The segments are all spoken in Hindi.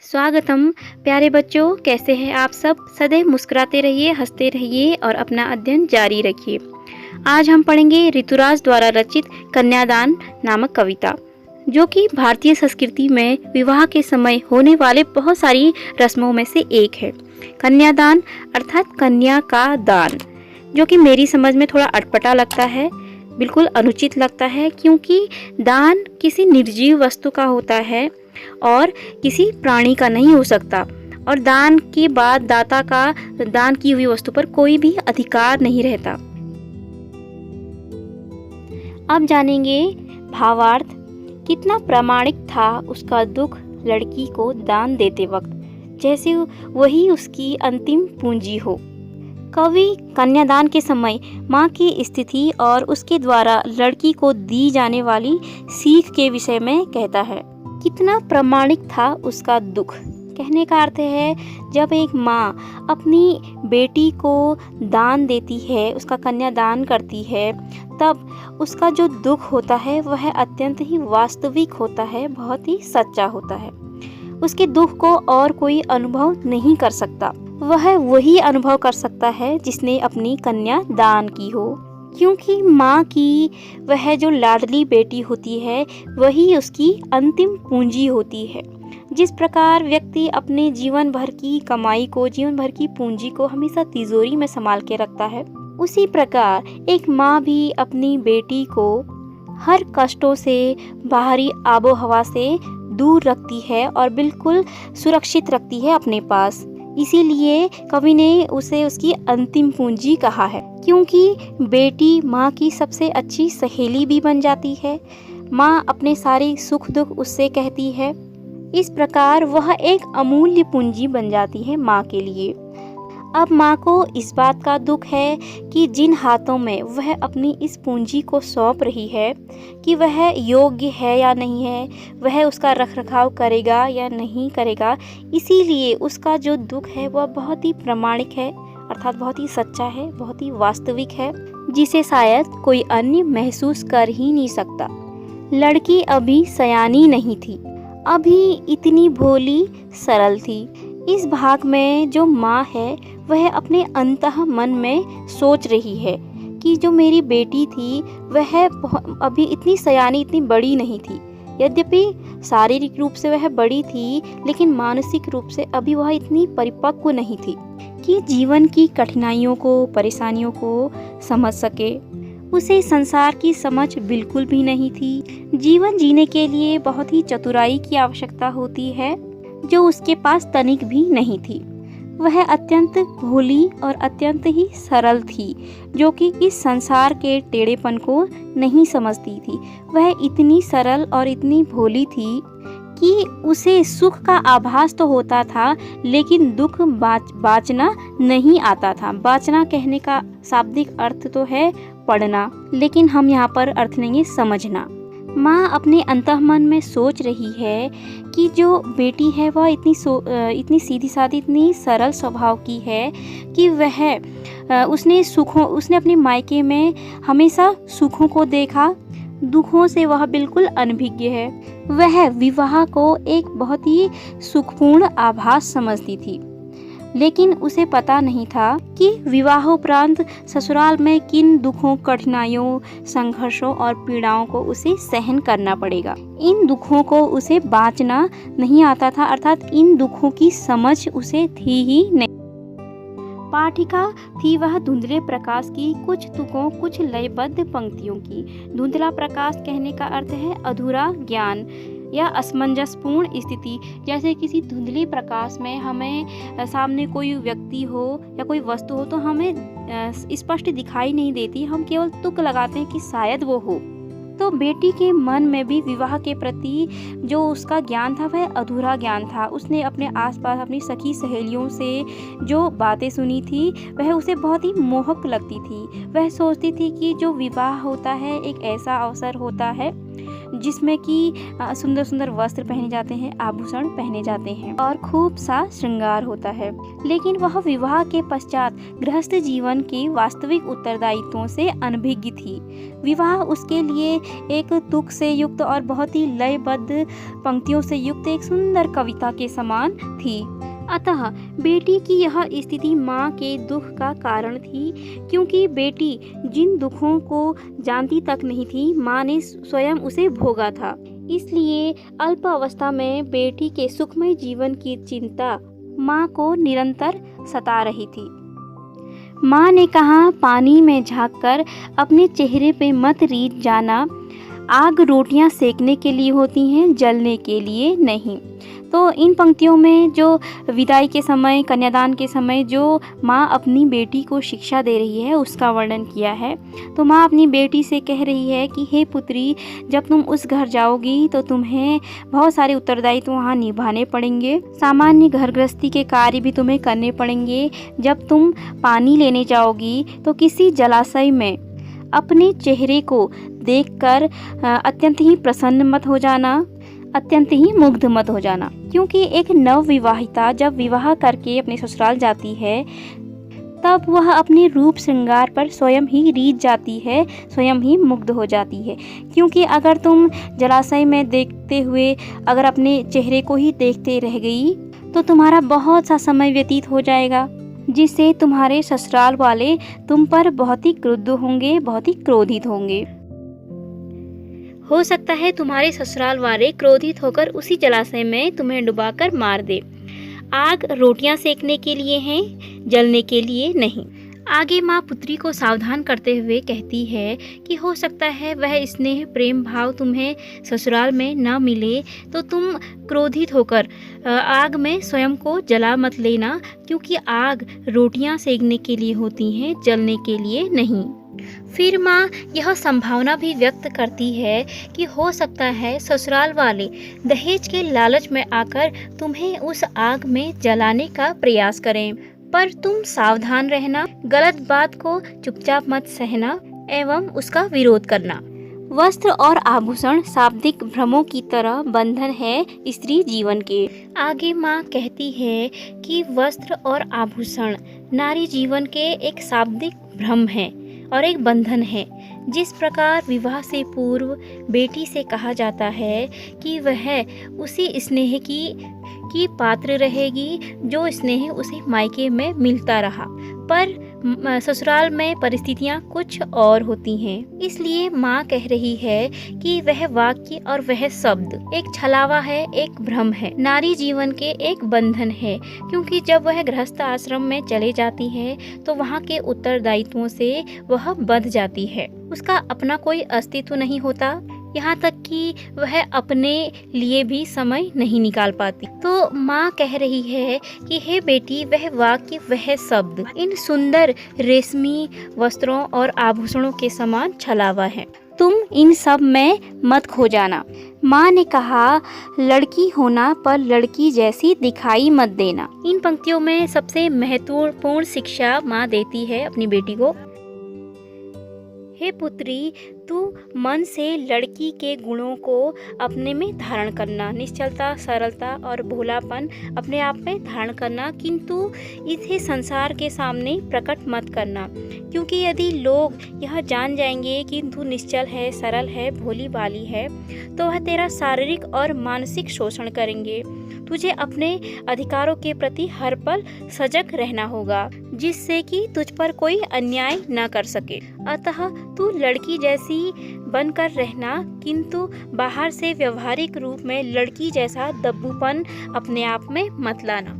स्वागतम। प्यारे बच्चों, कैसे हैं आप सब। सदैव मुस्कुराते रहिए, हंसते रहिए और अपना अध्ययन जारी रखिए। आज हम पढ़ेंगे ऋतुराज द्वारा रचित कन्यादान नामक कविता, जो कि भारतीय संस्कृति में विवाह के समय होने वाले बहुत सारी रस्मों में से एक है। कन्यादान अर्थात कन्या का दान, जो कि मेरी समझ में थोड़ा अटपटा लगता है, बिल्कुल अनुचित लगता है, क्योंकि दान किसी निर्जीव वस्तु का होता है और किसी प्राणी का नहीं हो सकता। और दान के बाद दाता का दान की हुई वस्तु पर कोई भी अधिकार नहीं रहता। अब जानेंगे भावार्थ। कितना प्रामाणिक था उसका दुख लड़की को दान देते वक्त, जैसे वही उसकी अंतिम पूंजी हो। कवि कन्यादान के समय माँ की स्थिति और उसके द्वारा लड़की को दी जाने वाली सीख के विषय में कहता है। कितना प्रामाणिक था उसका दुख, कहने का अर्थ है जब एक माँ अपनी बेटी को दान देती है, उसका कन्यादान करती है, तब उसका जो दुख होता है वह अत्यंत ही वास्तविक होता है, बहुत ही सच्चा होता है। उसके दुख को और कोई अनुभव नहीं कर सकता। वह वही अनुभव कर सकता है जिसने अपनी कन्या दान की हो, क्योंकि माँ की वह जो लाडली बेटी होती है वही उसकी अंतिम पूंजी होती है। जिस प्रकार व्यक्ति अपने जीवन भर की कमाई को, जीवन भर की पूंजी को हमेशा तिजोरी में संभाल के रखता है, उसी प्रकार एक माँ भी अपनी बेटी को हर कष्टों से, बाहरी आबो हवा से दूर रखती है और बिल्कुल सुरक्षित रखती है अपने पास। इसीलिए कवि ने उसे उसकी अंतिम पूंजी कहा है, क्योंकि बेटी माँ की सबसे अच्छी सहेली भी बन जाती है। माँ अपने सारे सुख दुख उससे कहती है। इस प्रकार वह एक अमूल्य पूंजी बन जाती है माँ के लिए। अब माँ को इस बात का दुख है कि जिन हाथों में वह अपनी इस पूंजी को सौंप रही है कि वह योग्य है या नहीं है, वह उसका रखरखाव करेगा या नहीं करेगा। इसीलिए उसका जो दुख है वह बहुत ही प्रामाणिक है, अर्थात बहुत ही सच्चा है, बहुत ही वास्तविक है, जिसे शायद कोई अन्य महसूस कर ही नहीं सकता। लड़की अभी सयानी नहीं थी, अभी इतनी भोली सरल थी। इस भाग में जो माँ है वह अपने अंतः मन में सोच रही है कि जो मेरी बेटी थी वह अभी इतनी सयानी, इतनी बड़ी नहीं थी। यद्यपि शारीरिक रूप से वह बड़ी थी, लेकिन मानसिक रूप से अभी वह इतनी परिपक्व नहीं थी कि जीवन की कठिनाइयों को, परेशानियों को समझ सके। उसे संसार की समझ बिल्कुल भी नहीं थी। जीवन जीने के लिए बहुत ही चतुराई की आवश्यकता होती है, जो उसके पास तनिक भी नहीं थी। वह अत्यंत भोली और अत्यंत ही सरल थी, जो कि इस संसार के टेढ़ेपन को नहीं समझती थी। वह इतनी सरल और इतनी भोली थी कि उसे सुख का आभास तो होता था, लेकिन दुख बाँचना नहीं आता था। बाँचना कहने का शाब्दिक अर्थ तो है पढ़ना, लेकिन हम यहाँ पर अर्थ लेंगे समझना। माँ अपने अंतःमन में सोच रही है कि जो बेटी है वह इतनी सीधी सादी, इतनी सरल स्वभाव की है कि उसने अपने मायके में हमेशा सुखों को देखा, दुखों से वह बिल्कुल अनभिज्ञ है। वह विवाह को एक बहुत ही सुखपूर्ण आभास समझती थी, लेकिन उसे पता नहीं था कि विवाहोपरांत ससुराल में किन दुखों, कठिनाइयों, संघर्षों और पीड़ाओं को उसे सहन करना पड़ेगा। इन दुखों को उसे बाँचना नहीं आता था, अर्थात इन दुखों की समझ उसे थी ही नहीं। पाठिका थी वह धुंधले प्रकाश की, कुछ तुकों, कुछ लयबद्ध पंक्तियों की। धुंधला प्रकाश कहने का अर्थ है अधूरा ज्ञान या असमंजसपूर्ण स्थिति। जैसे किसी धुंधले प्रकाश में हमें सामने कोई व्यक्ति हो या कोई वस्तु हो तो हमें स्पष्ट दिखाई नहीं देती, हम केवल तुक लगाते हैं कि शायद वो हो। तो बेटी के मन में भी विवाह के प्रति जो उसका ज्ञान था वह अधूरा ज्ञान था। उसने अपने आसपास अपनी सखी सहेलियों से जो बातें सुनी थी वह उसे बहुत ही मोहक लगती थी। वह सोचती थी कि जो विवाह होता है एक ऐसा अवसर होता है जिसमें कि सुंदर सुंदर वस्त्र पहने जाते हैं, आभूषण पहने जाते हैं और खूब सा श्रृंगार होता है। लेकिन वह विवाह के पश्चात गृहस्थ जीवन के वास्तविक उत्तरदायित्वों से अनभिज्ञ थी। विवाह उसके लिए एक तुक से युक्त और बहुत ही लयबद्ध पंक्तियों से युक्त एक सुंदर कविता के समान थी। अतः बेटी की यह स्थिति माँ के दुख का कारण थी, क्योंकि बेटी जिन दुखों को जानती तक नहीं थी, माँ ने स्वयं उसे भोगा था। इसलिए अल्प अवस्था में बेटी के सुखमय जीवन की चिंता माँ को निरंतर सता रही थी। माँ ने कहा, पानी में झांककर अपने चेहरे पे मत रीझ जाना। आग रोटियां सेकने के लिए होती हैं, जलने के लिए नहीं। तो इन पंक्तियों में जो विदाई के समय, कन्यादान के समय जो माँ अपनी बेटी को शिक्षा दे रही है उसका वर्णन किया है। तो माँ अपनी बेटी से कह रही है कि हे पुत्री, जब तुम उस घर जाओगी तो तुम्हें बहुत सारे उत्तरदायित्व वहाँ निभाने पड़ेंगे। सामान्य घर गृहस्थी के कार्य भी तुम्हें करने पड़ेंगे। जब तुम पानी लेने जाओगी तो किसी जलाशय में अपने चेहरे को देखकर अत्यंत ही प्रसन्न मत हो जाना, अत्यंत ही मुग्ध मत हो जाना, क्योंकि एक नवविवाहिता जब विवाह करके अपने ससुराल जाती है तब वह अपने रूप श्रृंगार पर स्वयं ही रीझ जाती है, स्वयं ही मुग्ध हो जाती है। क्योंकि अगर तुम जलाशय में देखते हुए अगर अपने चेहरे को ही देखते रह गई तो तुम्हारा बहुत सा समय व्यतीत हो जाएगा, जिससे तुम्हारे ससुराल वाले तुम पर बहुत ही क्रुद्ध होंगे, बहुत ही क्रोधित होंगे। हो सकता है तुम्हारे ससुराल वाले क्रोधित होकर उसी जलाशय में तुम्हें डुबाकर मार दे। आग रोटियां सेकने के लिए है, जलने के लिए नहीं। आगे माँ पुत्री को सावधान करते हुए कहती है कि हो सकता है वह स्नेह प्रेम भाव तुम्हें ससुराल में न मिले तो तुम क्रोधित होकर आग में स्वयं को जला मत लेना, क्योंकि आग रोटियां सेकने के लिए होती हैं, जलने के लिए नहीं। फिर माँ यह संभावना भी व्यक्त करती है कि हो सकता है ससुराल वाले दहेज के लालच में आकर तुम्हें उस आग में जलाने का प्रयास करें, पर तुम सावधान रहना, गलत बात को चुपचाप मत सहना एवं उसका विरोध करना। वस्त्र और आभूषण शाब्दिक भ्रमों की तरह बंधन है स्त्री जीवन के। आगे माँ कहती है कि वस्त्र और आभूषण नारी जीवन के एक शाब्दिक भ्रम है और एक बंधन है। जिस प्रकार विवाह से पूर्व बेटी से कहा जाता है कि वह उसी स्नेह की पात्र रहेगी जो स्नेह उसे मायके में मिलता रहा, पर ससुराल में परिस्थितियां कुछ और होती हैं। इसलिए माँ कह रही है कि वह वाक्य और वह शब्द एक छलावा है, एक भ्रम है, नारी जीवन के एक बंधन है। क्योंकि जब वह गृहस्थ आश्रम में चले जाती है तो वहाँ के उत्तरदायित्वों से वह बंध जाती है, उसका अपना कोई अस्तित्व नहीं होता, यहाँ तक कि वह अपने लिए भी समय नहीं निकाल पाती। तो माँ कह रही है कि हे बेटी, वह वाक्य, वह शब्द इन सुंदर रेशमी वस्त्रों और आभूषणों के समान छलावा है, तुम इन सब में मत खो जाना। माँ ने कहा, लड़की होना पर लड़की जैसी दिखाई मत देना। इन पंक्तियों में सबसे महत्वपूर्ण शिक्षा माँ देती है अपनी बेटी को। हे पुत्री, तू मन से लड़की के गुणों को अपने में धारण करना, निश्चलता, सरलता और भोलापन अपने आप में धारण करना, किंतु इसे संसार के सामने प्रकट मत करना। क्योंकि यदि लोग यह जान जाएंगे कि तू निश्चल है, सरल है, भोली भाली है, तो वह तेरा शारीरिक और मानसिक शोषण करेंगे। तुझे अपने अधिकारों के प्रति हर पल सजग रहना होगा, जिससे कि तुझ पर कोई अन्याय न कर सके। अतः तू लड़की जैसी बनकर रहना, किंतु बाहर से व्यवहारिक रूप में लड़की जैसा दब्बूपन अपने आप में मत लाना।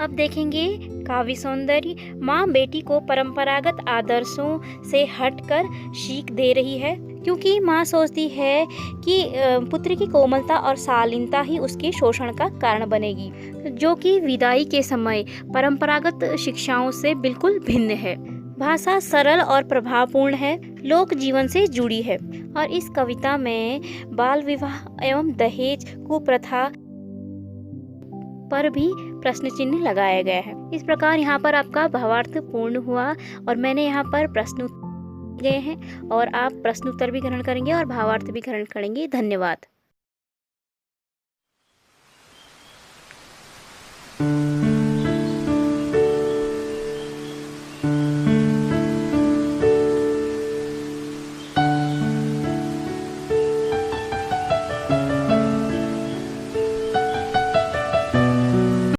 अब देखेंगे काव्य सौंदर्य। माँ बेटी को परंपरागत आदर्शों से हटकर सीख दे रही है, क्योंकि माँ सोचती है कि पुत्र की कोमलता और शालीनता ही उसके शोषण का कारण बनेगी, जो कि विदाई के समय परंपरागत शिक्षाओं से बिल्कुल भिन्न है। भाषा सरल और प्रभावपूर्ण है, लोक जीवन से जुड़ी है, और इस कविता में बाल विवाह एवं दहेज कुप्रथा पर भी प्रश्न चिन्ह लगाया गया है। इस प्रकार यहाँ पर आपका भावार्थ पूर्ण हुआ और मैंने यहाँ पर प्रश्न गए हैं और आप प्रश्न उत्तर भी ग्रहण करेंगे और भावार्थ भी ग्रहण करेंगे। धन्यवाद।